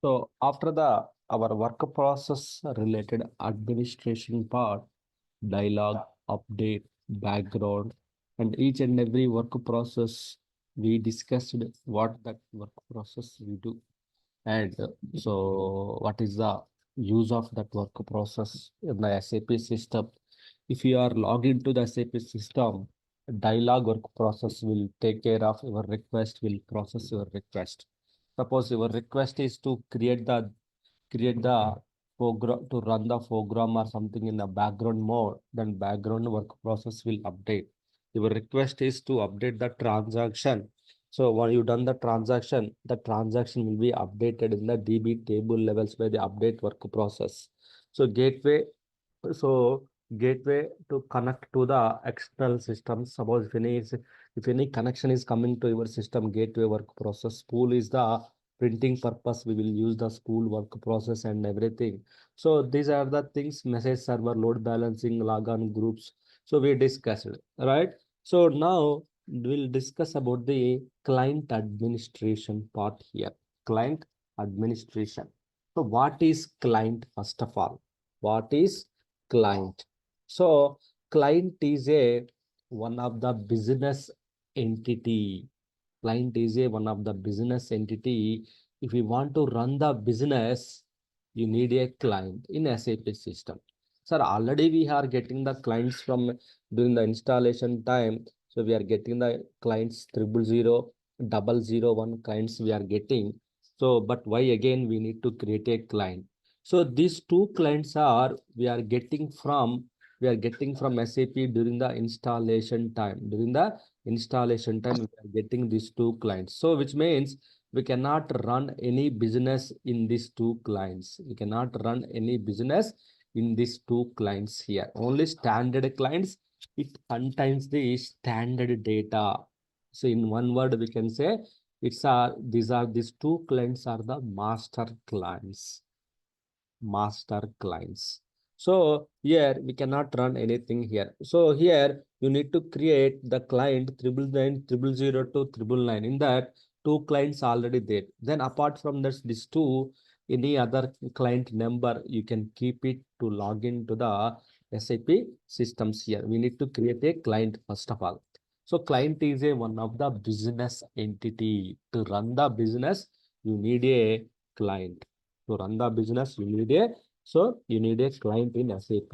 So after our work process related administration part, dialogue, update, background, and each and every work process, we discussed what that work process we do. And so what is the use of that work process in the SAP system? If you are logged into the SAP system, dialog work process will take care of your request, will process your request. Suppose your request is to create the program to run the program or something in the background mode, then background work process will update. Your request is to update the transaction. So when you done the transaction will be updated in the DB table levels by the update work process. So so gateway to connect to the external systems. Suppose if any connection is coming to your system, gateway work process. Spool is the printing purpose. We will use the spool work process and everything. So these are the things: message server, load balancing, logon groups. So we discussed, right? So now we'll discuss about the client administration part here. Client administration. So what is client first of all? What is client? So client is a one of the business entity. Client is a one of the business entity. If you want to run the business, you need a client in SAP system. Sir, already we are getting the clients from during the installation time. So we are getting the clients 000, 001 clients we are getting. So, but why again we need to create a client? So these two clients are we are getting from SAP during the installation time. During the installation time, we are getting these two clients. So which means we cannot run any business in these two clients. We cannot run any business in these two clients here. Only standard clients. It contains the standard data. So in one word, we can say these two clients are the master clients. Master clients. So here we cannot run anything here. So here you need to create the client 999 000 to 999. In that, two clients already there. Then apart from this, these two, any other client number you can keep it to log into the SAP systems here. We need to create a client first of all. So client is a one of the business entity. To run the business, you need a client. To run the business, you need a client in SAP,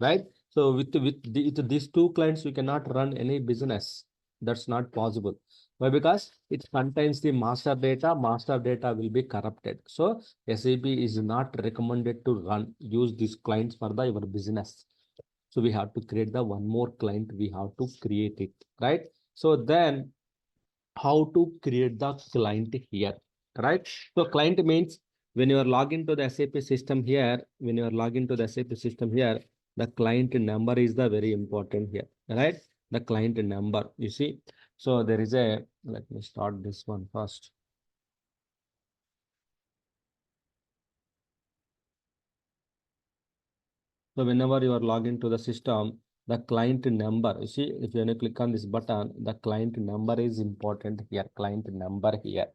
right? So with these two clients, you cannot run any business. That's not possible. Why? Because it contains the master data. Master data will be corrupted. So SAP is not recommended to use these clients for your business. So we have to create the one more client. We have to create it, right? So then how to create the client here, right? So client means when you are logged into the SAP system here, the client number is the very important here, right? The client number, you see. So there is let me start this one first. So whenever you are logged into the system, the client number, you see, if you want to click on this button, the client number is important here, client number here,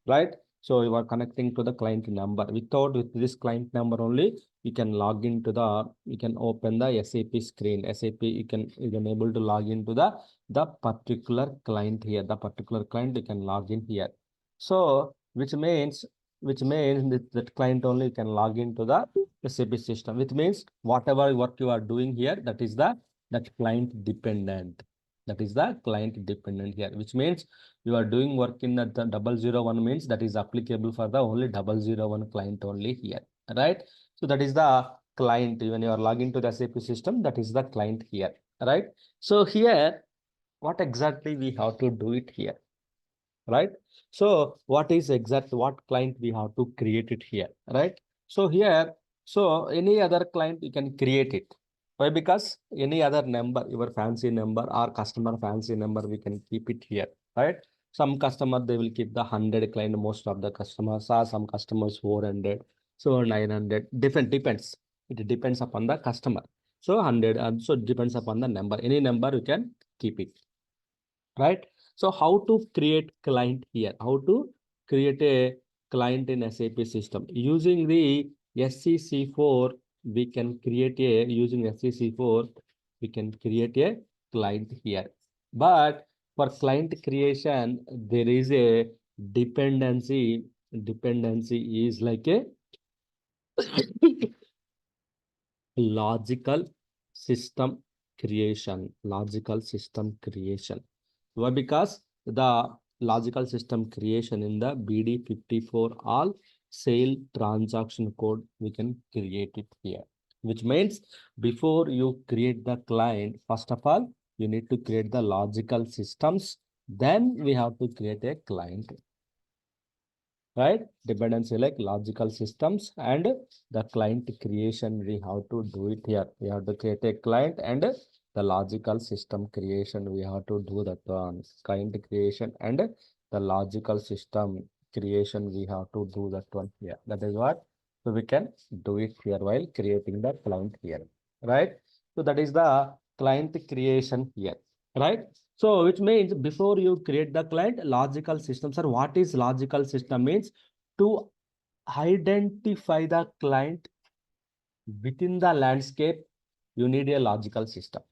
right? So you are connecting to the client number. With this client number only, you can open the SAP screen. SAP, you can able to log into the particular client here. The particular client you can log in here. So which means that client only can log into the SAP system, which means whatever work you are doing here, that client dependent. That is the client dependent here, which means you are doing work in the 001 means that is applicable for the only 001 client only here, right? So that is the client. When you are logging to the SAP system, that is the client here, right? So here, what exactly we have to do it here, right? So what client we have to create it here, right? So here, so any other client you can create it. Why? Because any other number, your fancy number or customer fancy number, we can keep it here, right? Some customer they will keep the 100 client. Most of the customers are some customers 400, so 900. Different depends. It depends upon the customer. So 100, so it depends upon the number. Any number you can keep it, right? So how to create client here? How to create a client in SAP system. Using the SCC4, we can create a, using SCC4, we can create a client here. But for client creation, there is a dependency. Dependency is like a logical system creation. Logical system creation. Why? Because the logical system creation in the BD54 all sale transaction code, we can create it here. Which means before you create the client, first of all, you need to create the logical systems. Then we have to create a client, right? Dependency like logical systems and the client creation, we have to do it here. We have to create a client and the logical system creation, we have to do that one. Client creation and the logical system creation, we have to do that one here. That is what, so we can do it here while creating the client here, right? So that is the client creation here, right? So which means before you create the client, logical systems, or what is logical system means to identify the client within the landscape, you need a logical system.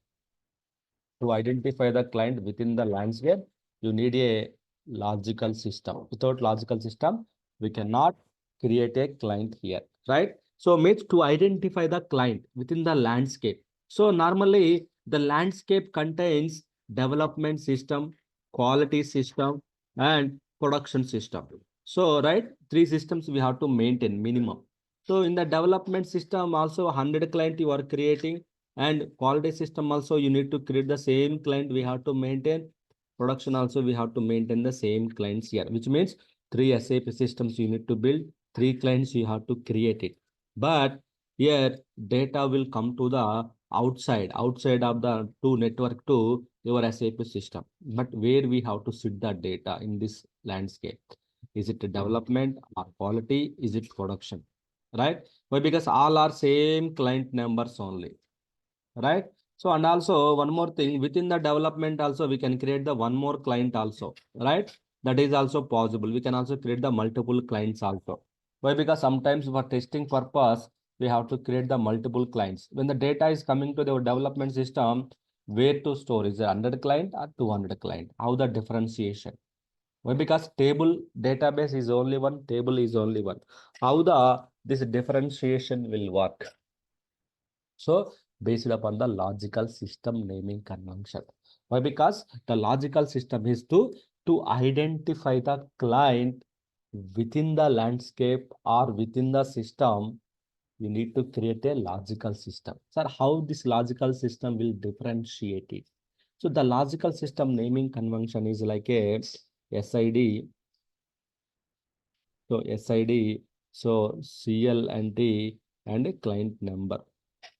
To identify the client within the landscape, you need a logical system. Without logical system, we cannot create a client here, right? So means to identify the client within the landscape. So normally the landscape contains development system, quality system, and production system. So, right, three systems we have to maintain minimum. So in the development system, also 100 client you are creating, and quality system also you need to create the same client we have to maintain. Production also we have to maintain the same clients here, which means three SAP systems you need to build, three clients you have to create it. But here data will come to the outside of the two network to your SAP system. But where we have to sit the data in this landscape? Is it development or quality? Is it production? Right? Why? Because all are same client numbers only, right? So, and also one more thing, within the development also we can create the one more client also, right? That is also possible. We can also create the multiple clients also. Why? Because sometimes for testing purpose, we have to create the multiple clients. When the data is coming to the development system, where to store? Is it 100 client or 200 client? How the differentiation? Why? Because table database is only one, table is only one. How the this differentiation will work? So based upon the logical system naming convention. Why? Because the logical system is to identify the client within the landscape or within the system. You need to create a logical system. Sir, how this logical system will differentiate it? So the logical system naming convention is like a SID. So SID, so CL and T and a client number,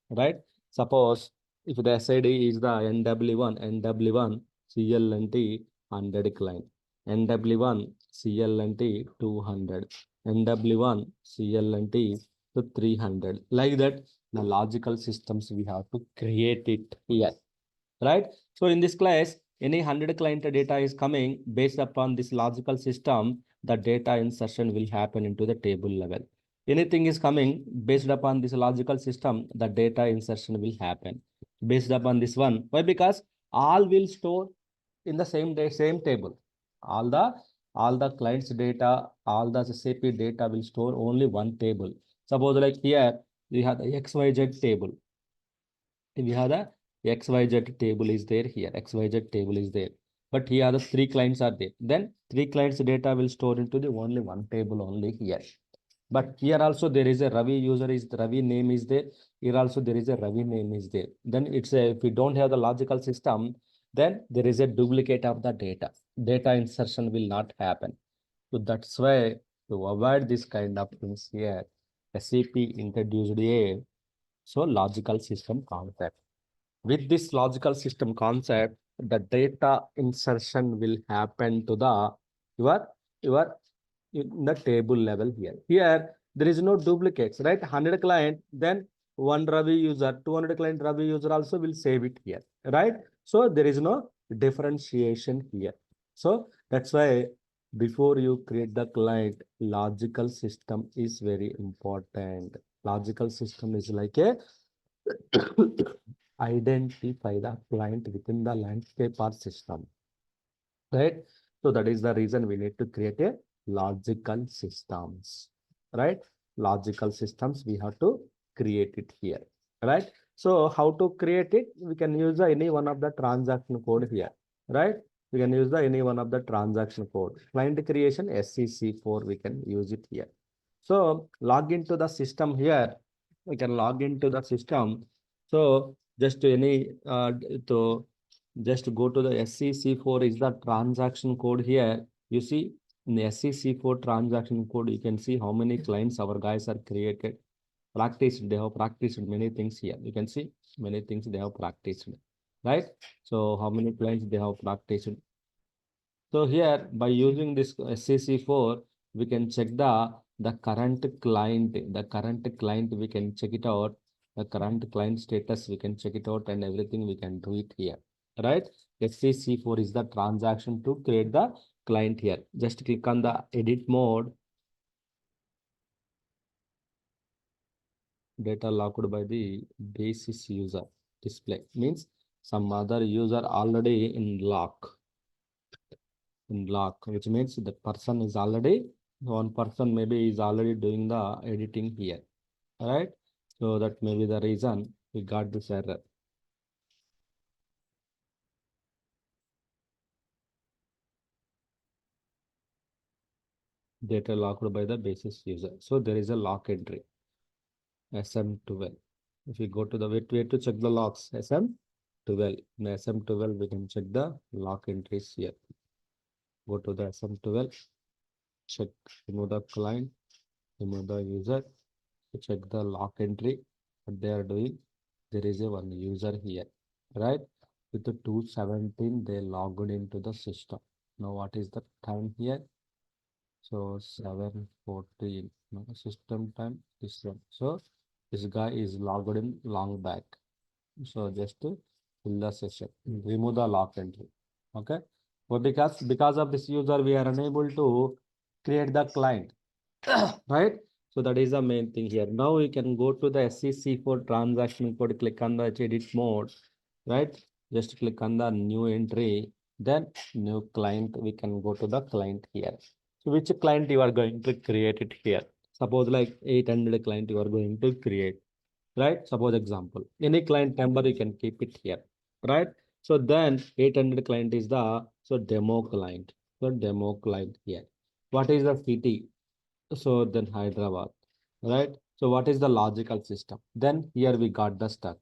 right? Suppose if the SID is the NW1, NW1 CLNT 100 client, NW1 CLNT 200, NW1 CLNT to 300. Like that, the logical systems we have to create it here, right? So in this class, any 100 client data is coming based upon this logical system, the data insertion will happen into the table level. Anything is coming based upon this logical system, the data insertion will happen based upon this one. Why? Because all will store in the same day, same table. All the clients data, all the SAP data will store only one table. Suppose like here we have the XYZ table. We have the XYZ table is there here. XYZ table is there. But here the three clients are there. Then three clients data will store into the only one table only here. But here also there is a Ravi user is the Ravi name is there. Here also there is a Ravi name is there. Then it's a, if we don't have the logical system, then there is a duplicate of the data. Data insertion will not happen. So that's why to avoid this kind of things here, SAP introduced a so logical system concept. With this logical system concept, the data insertion will happen to the your in the table level here. Here there is no duplicates, right? 100 client, then one Ravi user, 200 client Ravi user also will save it here, right? So there is no differentiation here. So that's why before you create the client, logical system is very important. Logical system is like a identify the client within the landscape or system, right? So that is the reason we need to create a logical systems, right? Logical systems we have to create it here, right? So how to create it? We can use any one of the transaction code here, right? We can use the any one of the transaction code. Client creation SCC4 we can use it here. So log into the system here. We can log into the system. So just any to just go to the SCC4 is the transaction code here. You see in the SCC4 transaction code, you can see how many clients our guys are created. Practiced, they have practiced many things here. You can see many things they have practiced, right? So how many clients they have practiced. So here by using this SCC4, we can check the current client, we can check it out. The current client status, we can check it out and everything we can do it here, right? SCC4 is the transaction to create the client here. Just click on the edit mode, data locked by the basis user display means some other user already in lock, which means the person is already one person maybe is already doing the editing here, right? So that may be the reason we got this error. Data locked by the basis user. So there is a lock entry SM12. If we go to the way to check the locks, SM12. In SM12 we can check the lock entries here. Go to the SM12, check, remove the client, remove the user, check the lock entry, what they are doing. There is a one user here, right? With the 217, they logged into the system. Now what is the time here? So 7:14. No, system time this one. So this guy is logged in long back. So just to fill the session, remove the lock entry. Okay. But because of this user, we are unable to create the client. Right? So that is the main thing here. Now you can go to the SCC4 transaction code, click on the edit mode, right? Just click on the new entry, then new client. We can go to the client here. So which client you are going to create it here? Suppose like 800 client you are going to create, right? Suppose example, any client number you can keep it here, right? So then 800 client is the so demo client. So demo client here. What is the city? So then Hyderabad, right? So what is the logical system? Then here we got the stuck.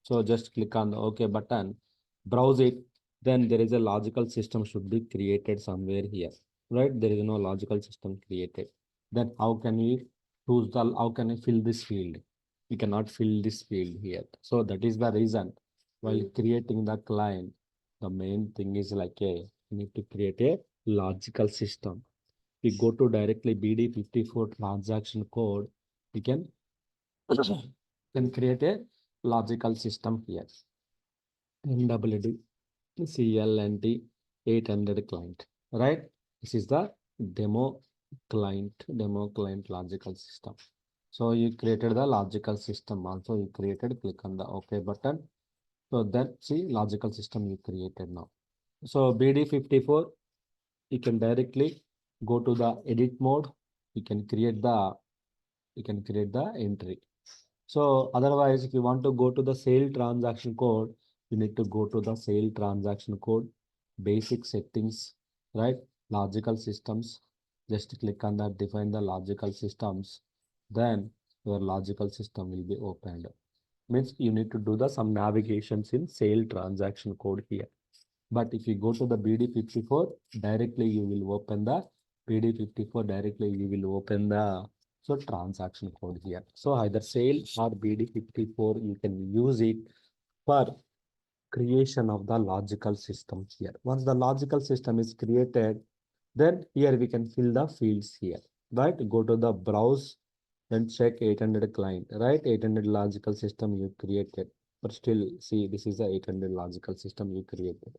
So just click on the OK button, browse it. Then there is a logical system should be created somewhere here, right? There is no logical system created. Then how can we choose the, how can we fill this field? We cannot fill this field here. So that is the reason while creating the client, the main thing is like a, you need to create a logical system. We go to directly BD54 transaction code, we can create a logical system here. NWD CLNT 800 client, right? This is the demo demo client logical system. So you created the logical system also you created, click on the OK button. So that see logical system you created now. So BD54, you can directly go to the edit mode. You can create the entry. So otherwise, if you want to go to the sale transaction code, you need to go to the sale transaction code, basic settings, right? Logical systems. Just click on that, define the logical systems. Then your logical system will be opened. Means you need to do the some navigations in sale transaction code here. But if you go to the BD54, directly you will open the BD54, directly you will open the so transaction code here. So either sale or BD54, you can use it for creation of the logical system here. Once the logical system is created, then here we can fill the fields here, right? Go to the browse and check 800 client, right? 800 logical system you created, but still see this is the 800 logical system you created.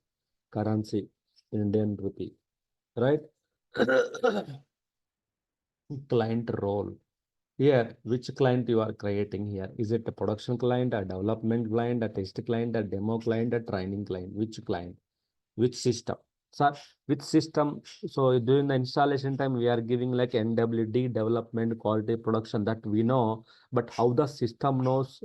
Currency, Indian rupee, right? Client role. Here, which client you are creating here? Is it a production client, a development client, a test client, a demo client, a training client? Which client? Which system? So, which system? So during the installation time, we are giving like NWD, development, quality, production, that we know. But how the system knows,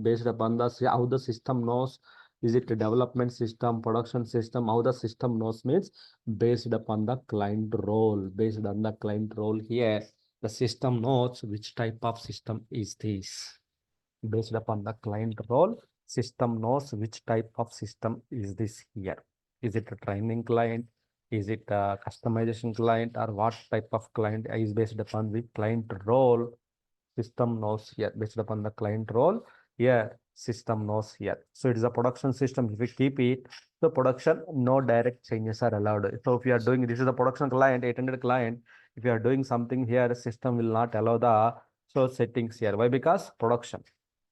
based upon the how the system knows, is it a development system, production system? How the system knows means based upon the client role. Based on the client role here, the system knows which type of system is this. Based upon the client role, system knows which type of system is this here. Is it a training client? Is it a customization client, or what type of client is based upon the client role? System knows here based upon the client role. Here, system knows here. So it is a production system. If we keep it, so production, no direct changes are allowed. So if you are doing, this is the production client, 800 client. If you are doing something here, system will not allow the so settings here. Why? Because production.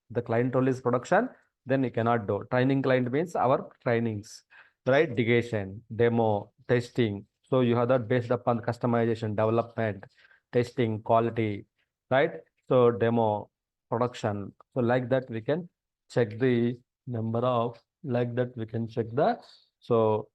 The client role is production, then you cannot do. Training client means our trainings, right? Negation, demo, testing. So you have that based upon customization, development, testing, quality, right? So demo, production. So like that we can check the number of, like that we can check the, so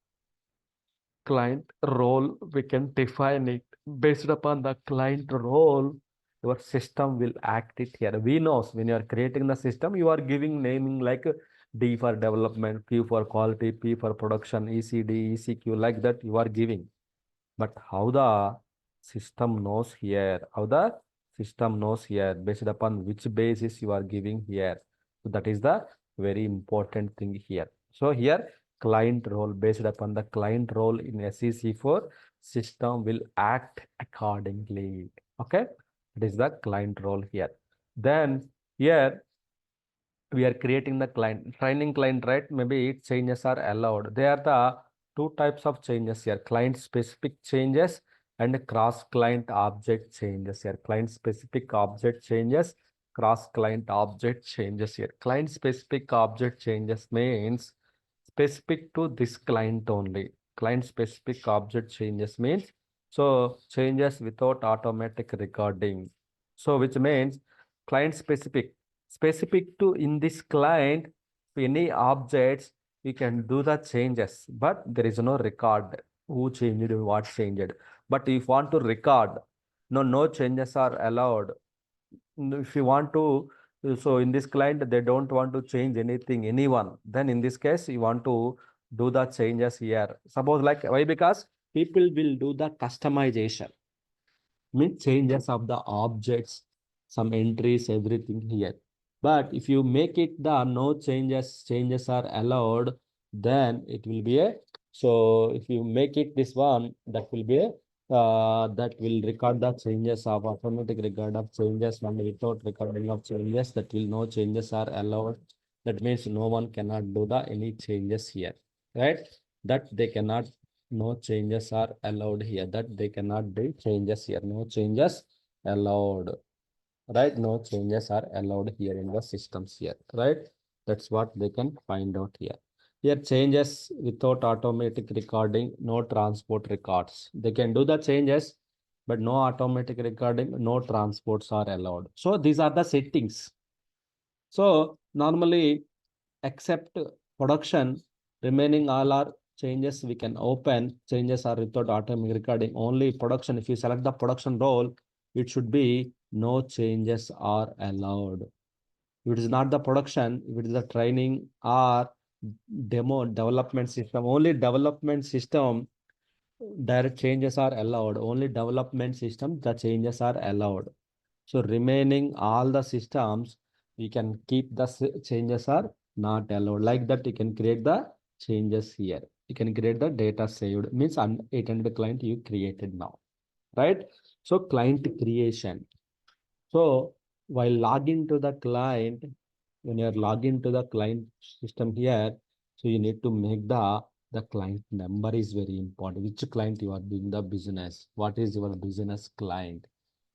client role, we can define it based upon the client role. Your system will act it here. We know when you are creating the system, you are giving naming like D for development, Q for quality, P for production, ECD, ECQ, like that you are giving. But how the system knows here, how the system knows here, based upon which basis you are giving here. So that is the very important thing here. So here, client role, based upon the client role in SEC4, system will act accordingly. Okay, this is the client role here. Then here we are creating the client, training client, right? Maybe changes are allowed. They are the two types of changes here: client specific changes and cross client object changes here. Client specific object changes, cross client object changes here. Client specific object changes means specific to this client only. Client specific object changes means so changes without automatic recording. So which means client specific to in this client, any objects we can do the changes, but there is no record who changed, what changed. But if you want to record, no changes are allowed. If you want to, so in this client they don't want to change anything, anyone, then in this case you want to do the changes here. Suppose like, why? Because people will do the customization, means changes of the objects, some entries, everything here. But if you make it the no changes are allowed, then it will be a, so if you make it this one, that will be a, that will record the changes of automatic record of changes, and without recording of changes, that will no changes are allowed. That means no one cannot do the any changes here, right? That they cannot, no changes are allowed here, that they cannot do changes here, no changes allowed, right? No changes are allowed here in the systems here, right? That's what they can find out here. Here changes without automatic recording, no transport records. They can do the changes, but no automatic recording, no transports are allowed. So these are the settings. So normally, except production, remaining all are changes we can open. Changes are without automatic recording. Only production, if you select the production role, it should be no changes are allowed. If it is not the production, if it is the training or demo development system, only development system, direct changes are allowed. Only development system, the changes are allowed. So remaining all the systems, we can keep the changes are not allowed. Like that, you can create the changes here. You can create the data saved, means 800 client you created now, right? So client creation. So while logging to the client, when you're logging to the client system here, so you need to make the client number is very important. Which client you are doing the business? What is your business client?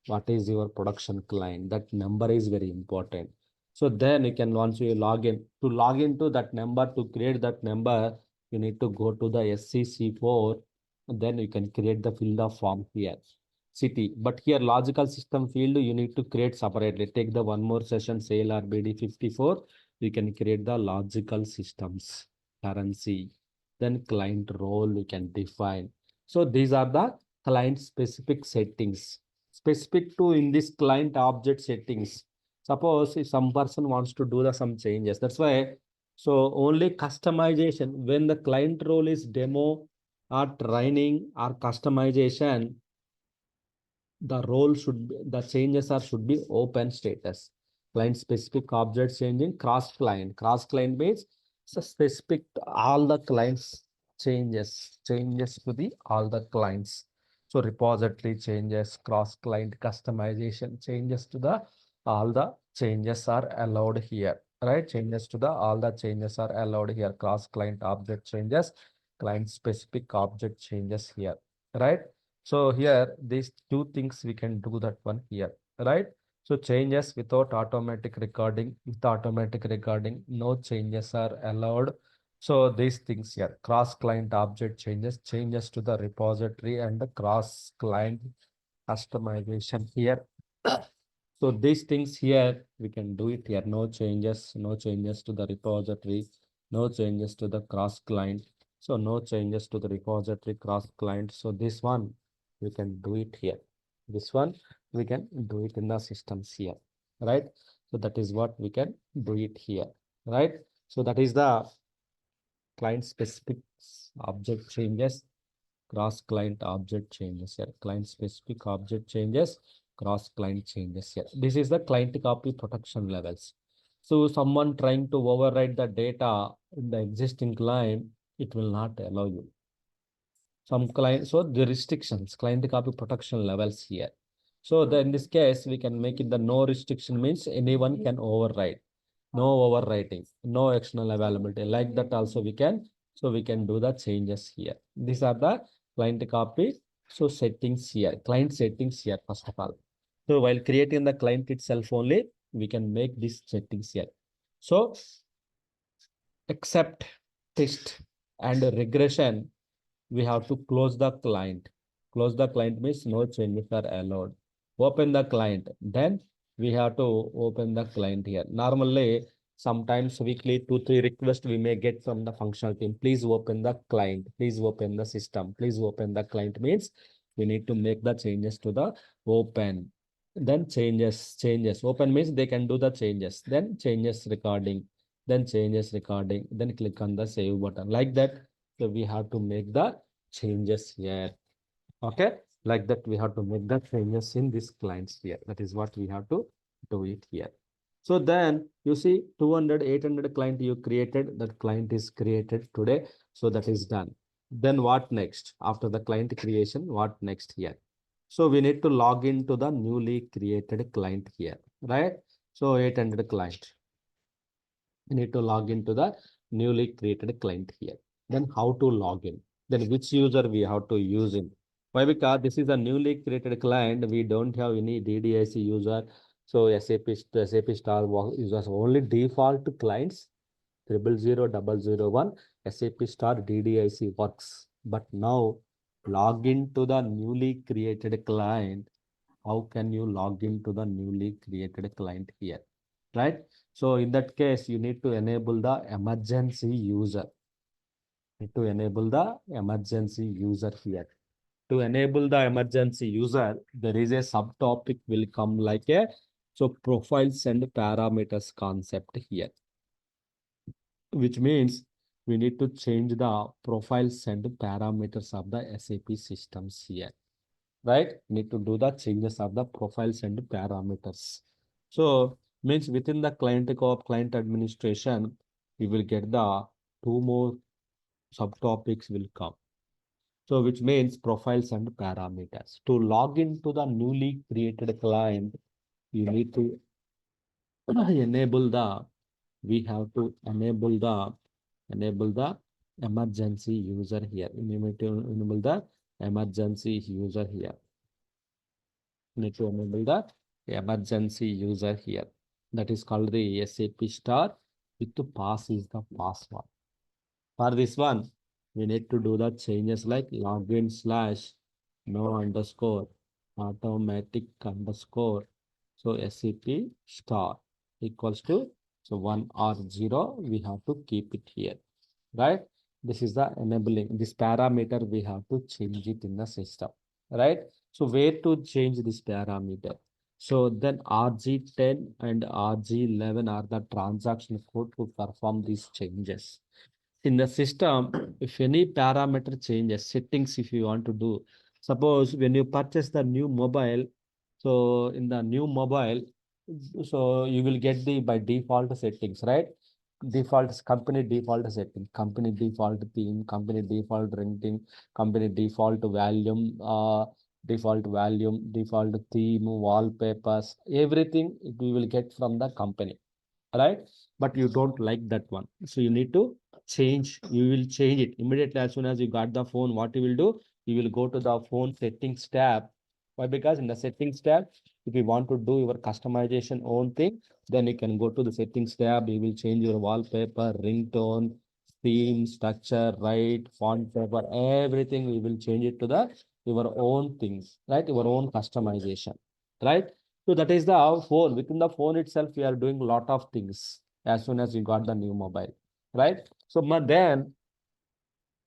What is your production client? That number is very important. So then you can, once you log in, to log into that number, to create that number, you need to go to the SCC4 then you can create the field of form here, city. But here logical system field you need to create separately. Take the one more session, sale or BD 54. You can create the logical systems, currency, then client role you can define. So these are the client specific settings specific to in this client object settings. Suppose if some person wants to do the some changes, that's why. So only customization when the client role is demo or training or customization, the role should be, the changes are should be open status. Client specific object changing cross client. Cross client means so specific to all the clients changes to the all the clients. So repository changes, cross client customization changes to the all the changes are allowed here. Right? Changes to the all the changes are allowed here. Cross client object changes, client specific object changes here. Right? So here, these two things we can do that one here, right? So changes without automatic recording, with automatic recording, no changes are allowed. So these things here, cross client object changes, changes to the repository and the cross client customization here. So these things here, we can do it here. No changes to the repository, no changes to the cross client. So no changes to the repository cross client. So this one, we can do it here. This one, we can do it in the systems here, right? So that is what we can do it here, right? So that is the client specific object changes, cross client object changes here, client specific object changes, cross client changes here. This is the client copy protection levels. So someone trying to overwrite the data in the existing client, it will not allow you. Some client, so the restrictions, client copy protection levels here. So then in this case, we can make it the no restriction means anyone can override, no overwriting, no external availability. Like that also we can, so we can do the changes here. These are the client copy. So settings here, client settings here, first of all. So while creating the client itself only, we can make these settings here. So except test and regression, we have to close the client. Close the client means no changes are allowed. Open the client. Then we have to open the client here. Normally, sometimes weekly 2-3 requests we may get from the functional team. Please open the client. Please open the system. Please open the client means we need to make the changes to the open. Then changes. Open means they can do the changes. Then changes recording. Then changes recording. Then click on the save button. Like that, so we have to make the changes here. Okay, like that we have to make the changes in this clients here. That is what we have to do it here. So then you see 200, 800 client you created, that client is created today. So that is done. Then what next? After the client creation, what next here? So we need to log into the newly created client here, right? So 800 client. We need to log into the newly created client here. Then how to log in? Then which user we have to use in? Why? Because this is a newly created client. We don't have any DDIC user. So SAP star users only default clients 000001 SAP star DDIC works. But now log into the newly created client. How can you log into the newly created client here? Right? So in that case, you need to enable the emergency user. Need to enable the emergency user here. To enable the emergency user, there is a subtopic will come like a so profiles and parameters concept here, which means we need to change the profiles and parameters of the SAP systems here, right? Need to do the changes of the profiles and parameters. So means within the client client administration, we will get the two more subtopics will come. So which means profiles and parameters. To log into the newly created client, you need to enable the, we have to enable the emergency user here. We need to enable the emergency user here. Need to enable the emergency user here. That is called the SAP star with the pass is the password. For this one, we need to do the changes like login slash no underscore automatic underscore. So SAP star equals to, so 1 or 0, we have to keep it here, right? This is the enabling, this parameter we have to change it in the system, right? So where to change this parameter? So then RG10 and RG11 are the transaction code to perform these changes. In the system, if any parameter changes, settings if you want to do, suppose when you purchase the new mobile, so in the new mobile, so you will get the by default settings, right? Default company default setting, company default theme, company default renting, company default volume, default theme, wallpapers, everything we will get from the company, right? But you don't like that one, so you need to change. You will change it immediately as soon as you got the phone. What you will do, you will go to the phone settings tab. Why? Because in the settings tab, if you want to do your customization own thing, then you can go to the settings tab. You will change your wallpaper, ringtone, theme, structure, right, font paper, everything. We will change it to the your own things, right? Your own customization, right? So that is the phone. Within the phone itself, we are doing a lot of things as soon as you got the new mobile, right? So then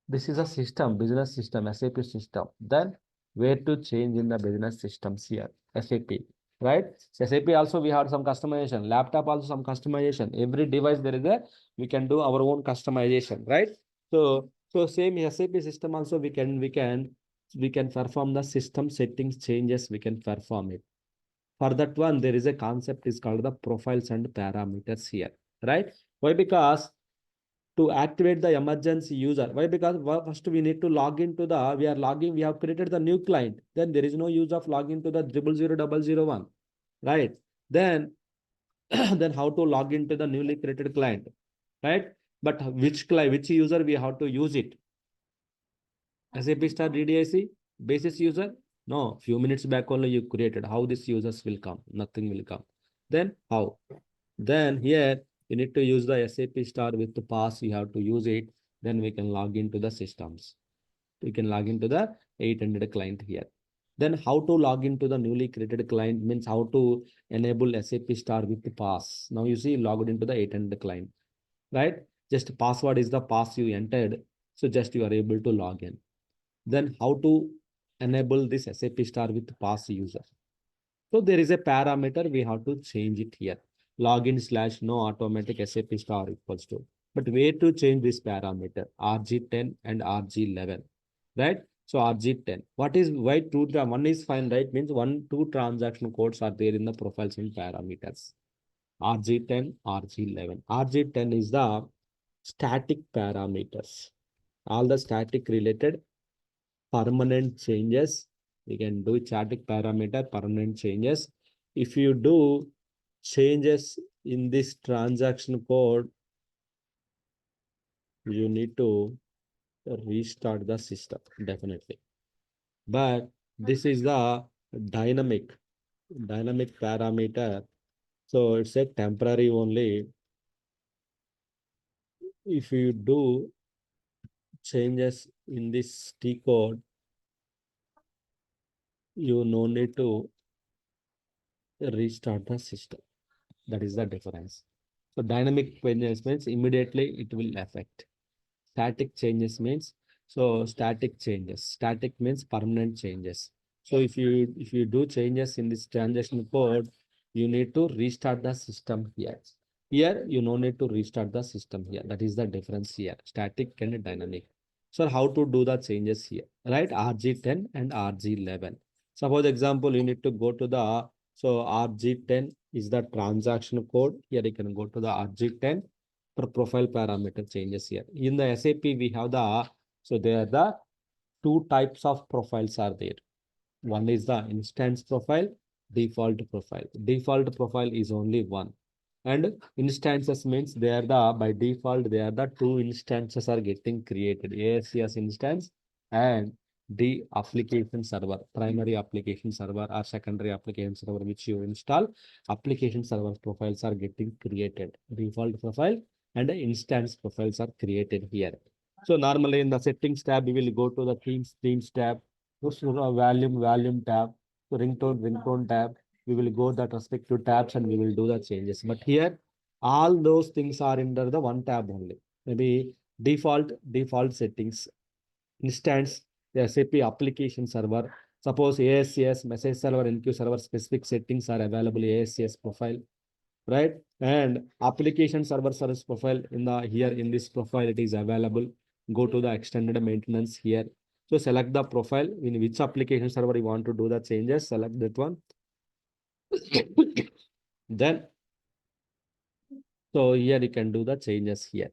this is a system, business system, SAP system. Then where to change in the business systems here, SAP, right? SAP also we have some customization. Laptop also some customization. Every device there is a, we can do our own customization, right? So same SAP system also we can perform the system settings changes. We can perform it. For that one, there is a concept is called the profiles and parameters here, right? Why? Because to activate the emergency user. Why? Because first we need to log into the, we are logging, we have created the new client. Then there is no use of login to the 000001, right? Then, then how to log into the newly created client, right? But which client, which user we have to use it? SAP star DDIC basis user? No, few minutes back only you created. How these users will come? Nothing will come. Then how? Then here you need to use the SAP star with the pass. You have to use it. Then we can log into the systems. We can log into the 800 client here. Then how to log into the newly created client means how to enable SAP star with the pass. Now you see logged into the 800 client, right? Just password is the pass you entered. So just you are able to log in. Then how to enable this SAP star with pass user. So there is a parameter we have to change it here. Login slash no automatic SAP star equals to. But where to change this parameter? RG10 and RG11, right? So RG10. What is why two? One is fine, right? Means two transaction codes are there in the profiles and parameters. RG10, RG11. RG10 is the static parameters. All the static related permanent changes. We can do static parameter, permanent changes. If you do changes in this transaction code, you need to restart the system, definitely. But this is the dynamic, dynamic parameter. So it's a temporary only. If you do changes in this T code, you no need to restart the system. That is the difference. So dynamic changes means immediately it will affect. Static changes means, so static changes. Static means permanent changes. So if you do changes in this transaction code, you need to restart the system here. Here you no need to restart the system here. That is the difference here. Static and dynamic. So how to do the changes here, right? RG10 and RG11. Suppose example, you need to go to the, so RG10 is the transaction code. Here you can go to the RG10 for profile parameter changes here. In the SAP, we have the, so there are the two types of profiles are there. One is the instance profile, default profile. Default profile is only one. And instances means they are the, by default, they are the two instances are getting created. ASCS instance and the application server, primary application server or secondary application server, which you install, application server profiles are getting created. Default profile and instance profiles are created here. So normally in the settings tab, we will go to the themes tab, go to the volume tab, so ringtone tab. We will go that respective tabs and we will do the changes. But here, all those things are under the one tab only. Maybe default settings, instance, the SAP application server. Suppose ASCS, message server, NQ server specific settings are available ASCS profile, right? And application server service profile in the here in this profile it is available. Go to the extended maintenance here. So select the profile in which application server you want to do the changes. Select that one. Then so here you can do the changes here.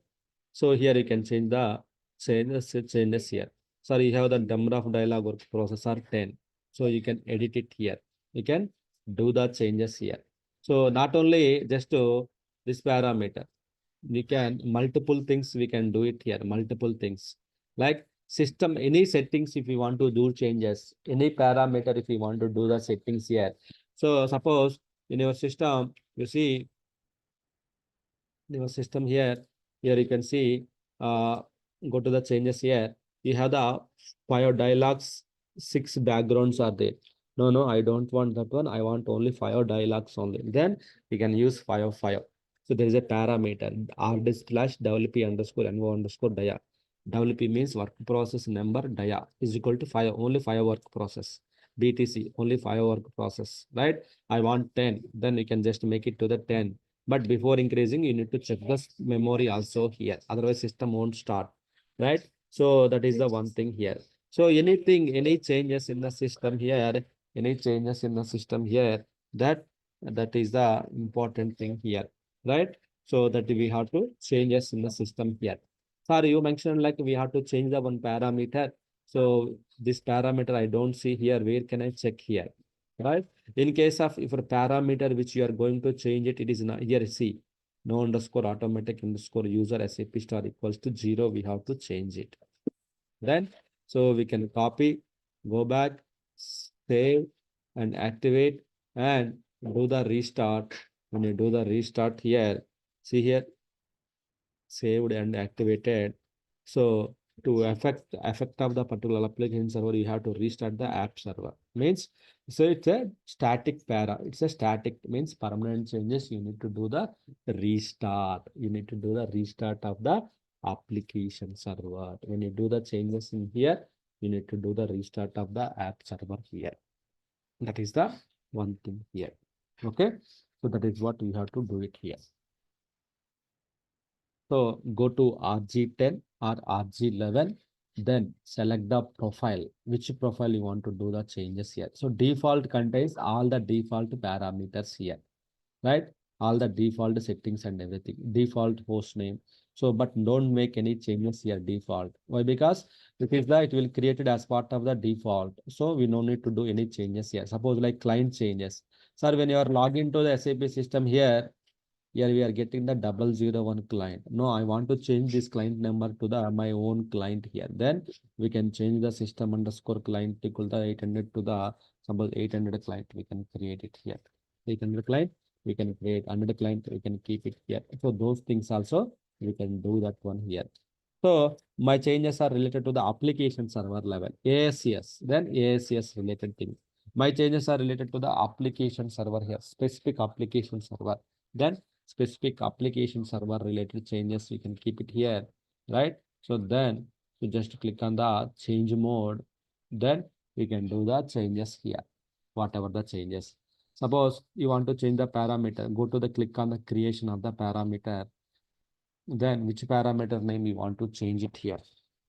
So here you can change the changes here. Sorry, you have the number of dialog work processor 10. So you can edit it here. You can do the changes here. So not only just this parameter, we can multiple things we can do it here. Multiple things like system any settings if you want to do changes, any parameter if you want to do the settings here. So suppose in your system you see your system here. Here you can see, go to the changes here. You have the five dialogues, six backgrounds are there. No, I don't want that one. I want only five dialogues only. Then you can use five. So there is a parameter rdisk slash wp underscore nvo underscore dia. WP means work process number, dia is equal to five, only five work process. BTC, only five work process, right? I want 10, then you can just make it to the 10. But before increasing, you need to check the memory also here. Otherwise, system won't start, right? So that is the one thing here. So any changes in the system here, that is the important thing here, right? So that we have to changes in the system here. Sorry, you mentioned like we have to change the one parameter. So this parameter I don't see here. Where can I check here? Right? In case of if a parameter which you are going to change it, it is not here. See, no underscore automatic underscore user SAP star equals to 0. We have to change it. Then, so we can copy, go back, save, and activate, and do the restart. When you do the restart here, see here, saved and activated. So to effect of the particular application server, you have to restart the app server. Means so it's a static para. It's a static means permanent changes. You need to do the restart. You need to do the restart of the application server. When you do the changes in here, you need to do the restart of the app server here. That is the one thing here. Okay. So that is what we have to do it here. So go to RG10 or RG11, then select the profile, which profile you want to do the changes here. So default contains all the default parameters here, right? All the default settings and everything, default host name. So, but don't make any changes here default. Why? Because it will create it as part of the default. So we no need to do any changes here. Suppose like client changes. Sir, when you are logged into the SAP system here, here we are getting the 001 client. No, I want to change this client number to the my own client here. Then we can change the system underscore client equal to 800 to the suppose 800 client. We can create it here. 800 client, we can create 100 client. We can keep it here. So those things also we can do that one here. So my changes are related to the application server level, ASCS, then ASCS related thing. My changes are related to the application server here, specific application server. Then specific application server related changes, we can keep it here, right? So then you just click on the change mode. Then we can do the changes here, whatever the changes. Suppose you want to change the parameter, go to the click on the creation of the parameter. Then which parameter name you want to change it here,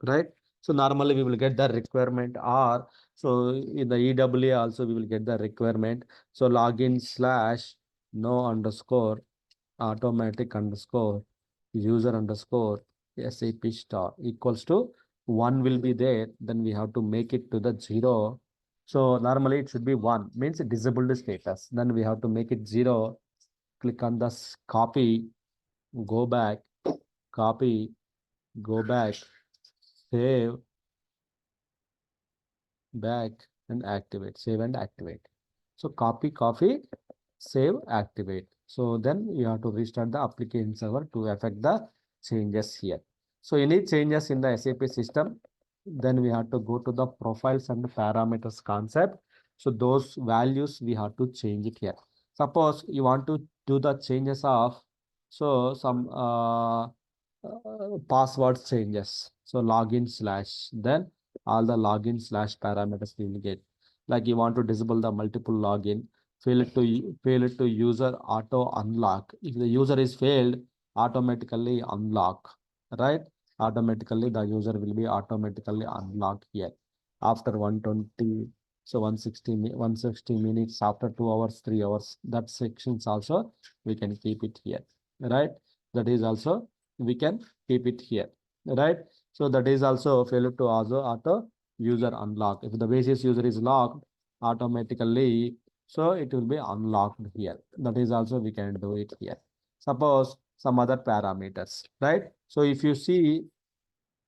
right? So normally we will get the requirement or so in the EWA also we will get the requirement. So login slash no underscore automatic underscore user underscore SAP star equals to 1 will be there. Then we have to make it to the 0. So normally it should be 1 means disabled status. Then we have to make it 0. Click on the copy, go back, copy, go back, save, back and activate, save and activate. So copy, save, activate. So then you have to restart the application server to affect the changes here. So any changes in the SAP system, then we have to go to the profiles and parameters concept. So those values we have to change it here. Suppose you want to do the changes of, so some password changes. So login slash, then all the login slash parameters we will get. Like you want to disable the multiple login, fail it to user auto unlock. If the user is failed, automatically unlock, right? Automatically the user will be automatically unlocked here after 120, so 160 minutes, after 2 hours, 3 hours. That sections also we can keep it here, right? That is also we can keep it here, right? So that is also failure to also auto user unlock. If the basis user is locked automatically, so it will be unlocked here. That is also we can do it here. Suppose some other parameters, right? So if you see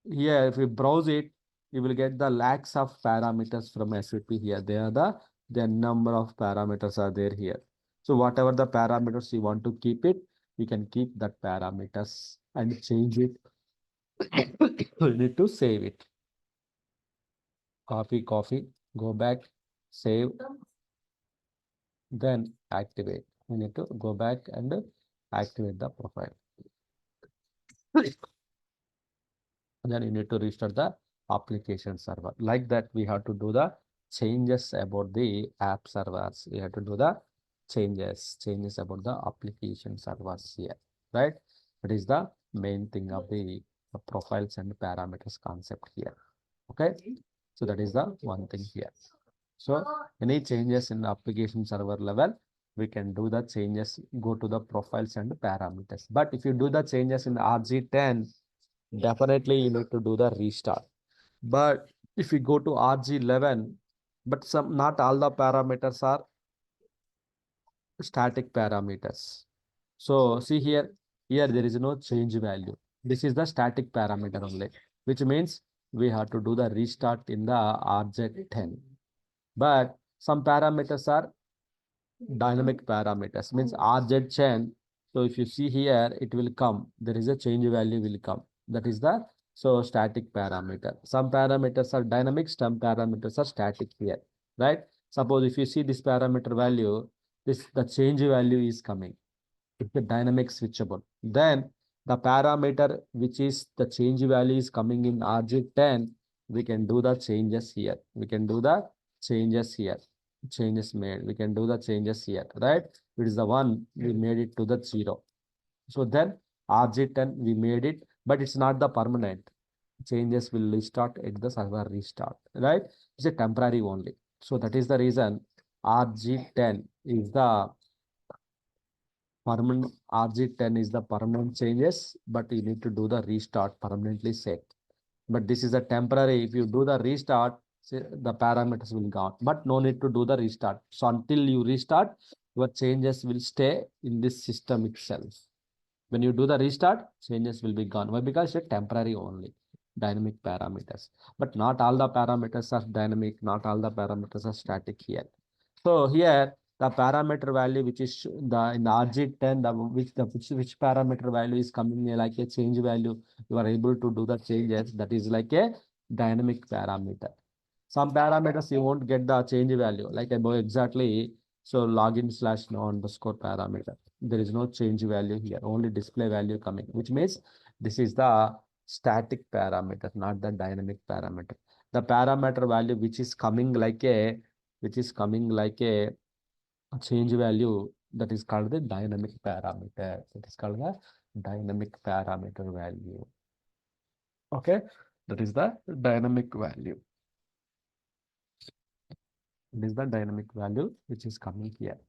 here, if you browse it, you will get the lakhs of parameters from SAP here. They are the number of parameters are there here. So whatever the parameters you want to keep it, you can keep that parameters and change it. You need to save it. Copy, go back, save, then activate. You need to go back and activate the profile. Then you need to restart the application server. Like that, we have to do the changes about the app servers. We have to do the changes about the application servers here, right? That is the main thing of the profiles and parameters concept here. Okay, so that is the one thing here. So any changes in the application server level, we can do the changes, go to the profiles and parameters. But if you do the changes in RG10, definitely you need to do the restart. But if you go to RG11, but some not all the parameters are static parameters. So see here there is no change value. This is the static parameter only, which means we have to do the restart in the RZ10. But some parameters are dynamic parameters, means RZ chain. So if you see here, it will come. There is a change value will come. That is the static parameter. Some parameters are dynamic, some parameters are static here, right? Suppose if you see this parameter value, the change value is coming. It's a dynamic switchable. Then the parameter which is the change value is coming in RG10, we can do the changes here. We can do the changes here. Changes made. We can do the changes here, right? It is the one we made it to the 0. So then RG10 we made it, but it's not the permanent. Changes will restart at the server restart, right? It's a temporary only. So that is the reason RG10 is the permanent. RG10 is the permanent changes, but you need to do the restart permanently set. But this is a temporary. If you do the restart, the parameters will go out, but no need to do the restart. So until you restart, your changes will stay in this system itself. When you do the restart, changes will be gone. Why? Because it's temporary only, dynamic parameters. But not all the parameters are dynamic, not all the parameters are static here. So here the parameter value which is the in the RG10, which parameter value is coming like a change value, you are able to do the changes. That is like a dynamic parameter. Some parameters you won't get the change value, like above exactly. So login slash no underscore parameter. There is no change value here, only display value coming, which means this is the static parameter, not the dynamic parameter. The parameter value which is coming like a change value, that is called the dynamic parameter. That is called the dynamic parameter value. Okay, that is the dynamic value. This is the dynamic value which is coming here.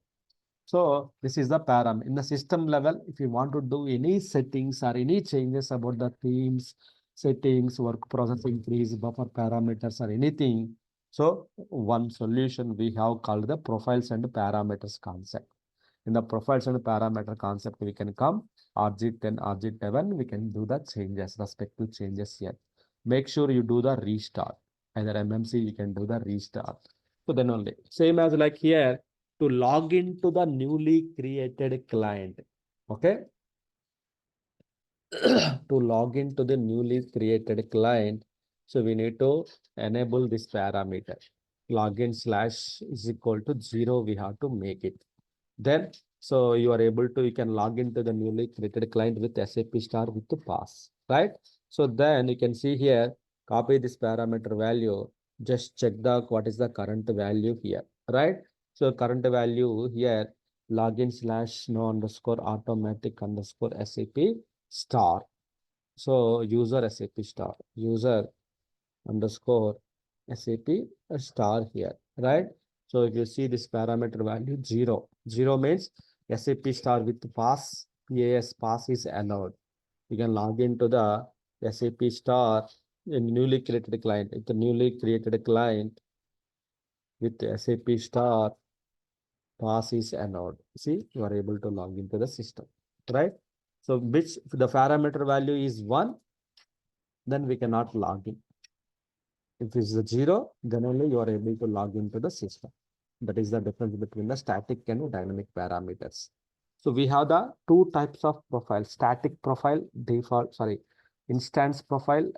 So this is the param. In the system level, if you want to do any settings or any changes about the themes, settings, work process increase, buffer parameters or anything, so one solution we have called the profiles and parameters concept. In the profiles and parameter concept, we can come RG10, RG11, we can do the changes, respective changes here. Make sure you do the restart. Either MMC, you can do the restart. So then only, same as like here, to log into the newly created client. Okay. to log into the newly created client, so we need to enable this parameter. Login slash is equal to 0, we have to make it. Then, so you are able to, you can log into the newly created client with SAP star with the pass, right? So then you can see here, copy this parameter value, just check the, what is the current value here, right? So current value here, login slash no underscore automatic underscore SAP star. So user SAP star, user underscore SAP star here, right? So if you see this parameter value 0, 0 means SAP star with pass, PAS pass is allowed. You can log into the SAP star in newly created client. It's a newly created client with SAP star pass is allowed. See, you are able to log into the system, right? So which the parameter value is 1, then we cannot log in. If it's a 0, then only you are able to log into the system. That is the difference between the static and dynamic parameters. So we have the two types of profile: static profile, default, sorry, instance profile,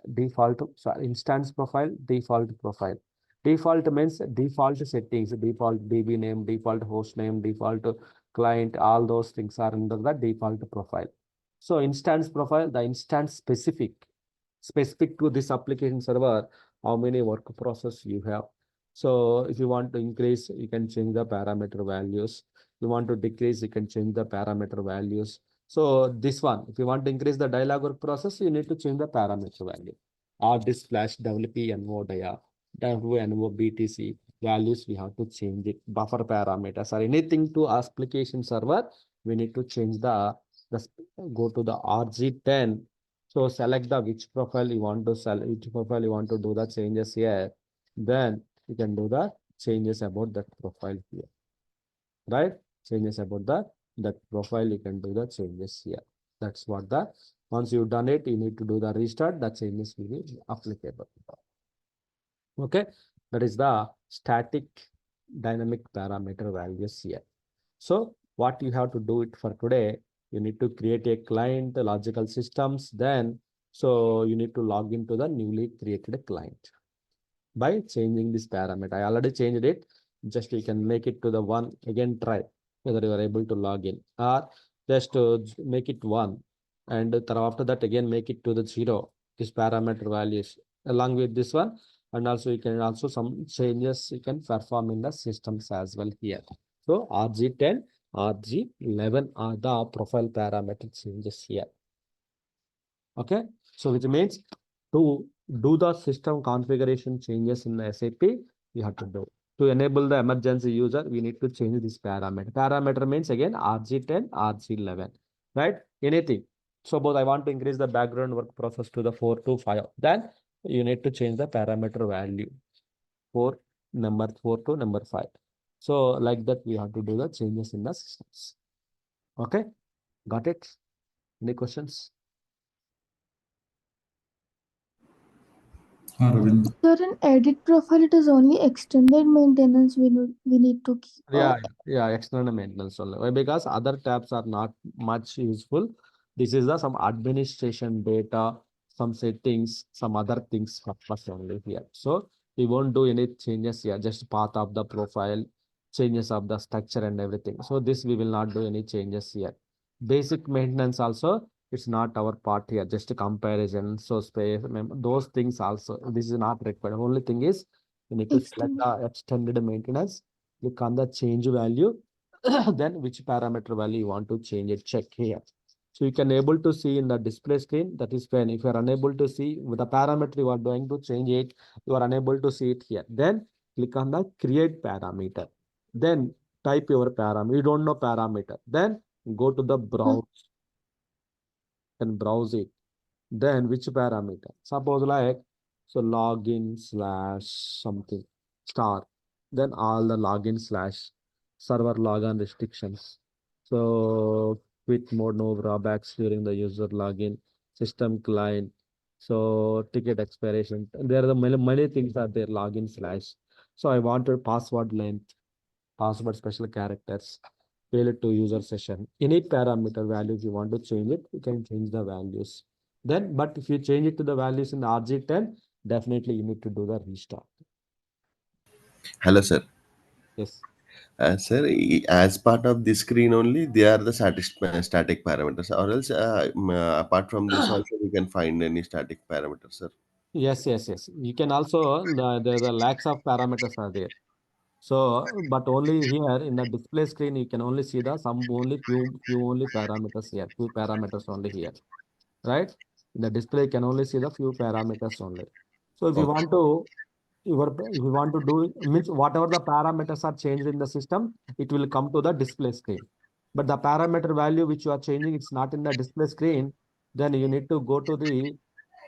instance profile, default profile. Default means default settings, default DB name, default host name, default client, all those things are under the default profile. So instance profile, the instance specific to this application server, how many work process you have. So if you want to increase, you can change the parameter values. You want to decrease, you can change the parameter values. So this one, if you want to increase the dialog work process, you need to change the parameter value. Or this flash WPNO dia, WNO BTC values, we have to change it. Buffer parameters or anything to application server, we need to change the go to the RG10. So select the which profile you want to sell, which profile you want to do the changes here. Then you can do the changes about that profile here, right? Changes about that profile, you can do the changes here. That's what the, once you've done it, you need to do the restart, the changes will be applicable. Okay, that is the static dynamic parameter values here. So what you have to do it for today, you need to create a client, logical systems, then so you need to log into the newly created client by changing this parameter. I already changed it. Just you can make it to the 1, again try whether you are able to log in, or just make it 1, and after that again make it to the 0, this parameter values along with this one. And also you can also some changes you can perform in the systems as well here. So RG10, RG11 are the profile parameter changes here. Okay, so which means to do the system configuration changes in the SAP, we have to do. To enable the emergency user, we need to change this parameter. Parameter means again RG10, RG11, right? Anything. Suppose I want to increase the background work process to the 4 to 5. Then you need to change the parameter value 4, number 4 to number 5. So like that, we have to do the changes in the systems. Okay, got it? Any questions? Ravind. Sir, in edit profile, it is only extended maintenance we need to keep. Yeah, yeah, external maintenance only. Why? Because other tabs are not much useful. This is the some administration data, some settings, some other things purpose only here. So we won't do any changes here, just path of the profile, changes of the structure and everything. So this we will not do any changes here. Basic maintenance also, it's not our part here, just a comparison. So space, those things also, this is not required. Only thing is you need to select Extended. the extended maintenance, click on the change value, then which parameter value you want to change it, check here. So you can able to see in the display screen, that is when if you are unable to see with the parameter you are going to change it, you are unable to see it here. Then click on the create parameter. Then type your parameter. You don't know parameter. Then go to the Hmm. browse and browse it. Then which parameter? Suppose like so login slash something star. Then all the login slash server login restrictions. So quit mode, no drawbacks during the user login, system client. So ticket expiration. There are the many things are there, login slash. So I wanted password length, password special characters. failed to user session. Any parameter values you want to change it, you can change the values. Then, but if you change it to the values in RG10, definitely you need to do the restart. Hello, sir. Yes. Sir, as part of this screen only, they are the static parameters, or else apart from this also we can find any static parameters, sir. Yes, yes, yes. You can also, the lakhs of parameters are there. So, but only here in the display screen, you can only see the some only few only parameters here, few parameters only here, right? In the display, you can only see the few parameters only. So if you Okay. want to, if you want to do, means whatever the parameters are changed in the system, it will come to the display screen. But the parameter value which you are changing, it's not in the display screen, then you need to go to the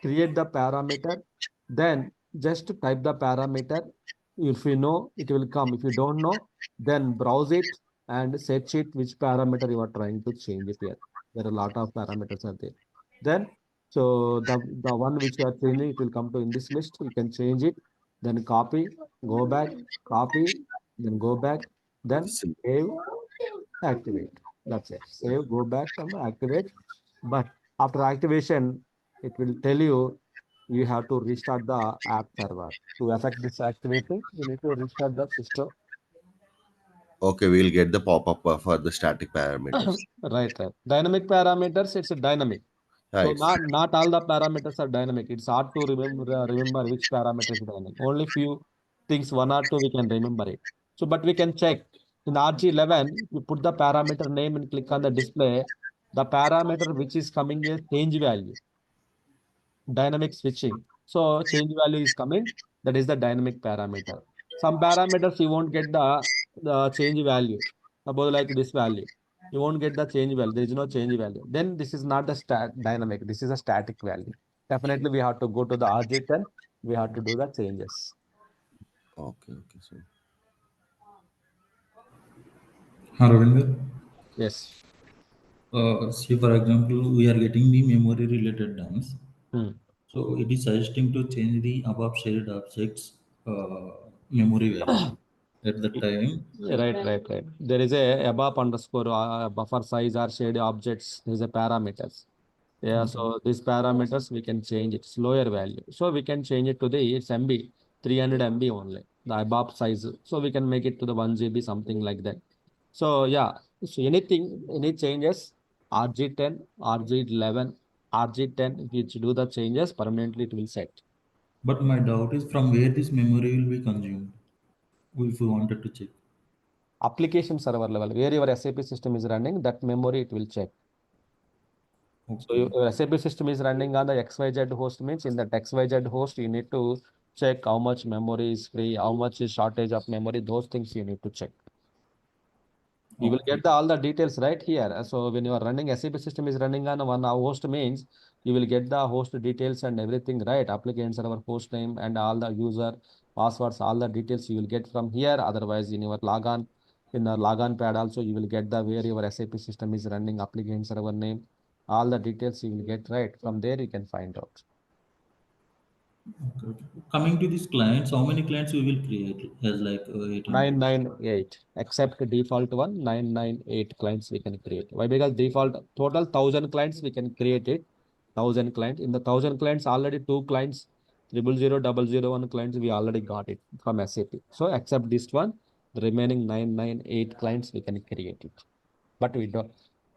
create the parameter, then just type the parameter. If you know, it will come. If you don't know, then browse it and search it which parameter you are trying to change it here. There are a lot of parameters are there. Then, so the one which you are changing, it will come to in this list. You can change it, then copy, go back, copy, then go back, then Sim- save, activate. That's it. Save, go back and activate. But after activation, it will tell you you have to restart the app server. To affect this activity, you need to restart the system. Okay, we'll get the pop-up for the static parameters. Right, right. Dynamic parameters, it's a dynamic. So Right. not all the parameters are dynamic. It's hard to remember which parameter is dynamic. Only few things, one or two, we can remember it. So, but we can check in RG11. You put the parameter name and click on the display. The parameter which is coming is change value, dynamic switching. So change value is coming. That is the dynamic parameter. Some parameters you won't get the change value. Suppose like this value, you won't get the change value. There is no change value. Then this is not the dynamic. This is a static value. Definitely we have to go to the RG10. We have to do the changes. Okay, okay, so Ravinder, Yes. see for example, we are getting the memory related terms. Hmm. So it is suggesting to change the above shared objects memory value at the time. Right, right, right. There is a above underscore buffer size or shade objects. There is a parameters. Yeah, Okay. so these parameters we can change it. It's lower value. So we can change it to the it's MB, 300 MB only, the above size. So we can make it to the 1 GB, something like that. So yeah, so anything, any changes, RG10, RG11, RG10, which do the changes permanently, it will set. But my doubt is from where this memory will be consumed if we wanted to check. Application server level, where your SAP system is running, that memory it will check. So Okay. your SAP system is running on the XYZ host, means in that XYZ host, you need to check how much memory is free, how much is shortage of memory, those things you need to check. You will Okay. get all the details right here. So when you are running SAP system is running on one host means you will get the host details and everything right. Application server host name and all the user passwords, all the details you will get from here. Otherwise, in your logon, in the logon pad also you will get the where your SAP system is running, application server name, all the details you will get right. From there you can find out. Okay. Okay. Coming to these clients, how many clients we will create as like 800? 998, except default one, 998 clients we can create. Why? Because default total 1,000 clients we can create it. 1,000 clients. In the 1,000 clients, already two clients, 00001 clients, we already got it from SAP. So except this one, the remaining 998 clients we can create it. But we don't,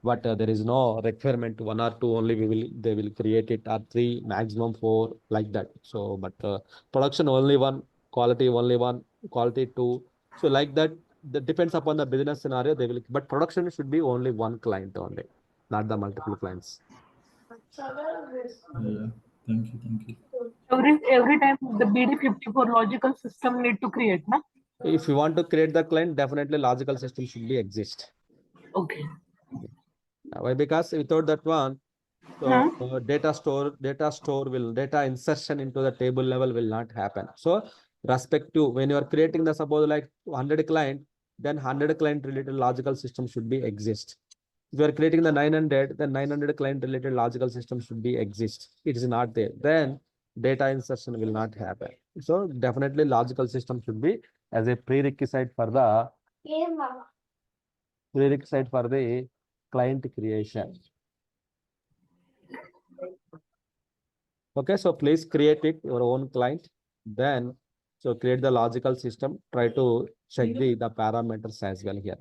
but there is no requirement, one or two only they will create it, or three, maximum four, like that. So, but production only one, quality only one, quality two. So like that, that depends upon the business scenario. They will, but production should be only one client only, not the multiple clients. Yeah. Thank you. Thank you. Every time the BD54 logical system need to create, na? If you want to create the client, definitely logical system should be exist. Okay. Why? Because without that one, Hmm. so data insertion into the table level will not happen. So respective, when you are creating the suppose like 100 client, then 100 client related logical system should be exist. If you are creating the 900, then 900 client related logical system should be exist. It is not there. Then data insertion will not happen. So definitely logical system should be as a prerequisite for the prerequisite for the client creation. Okay, so please create it your own client. Then, so create the logical system. Try to check the parameters as well here.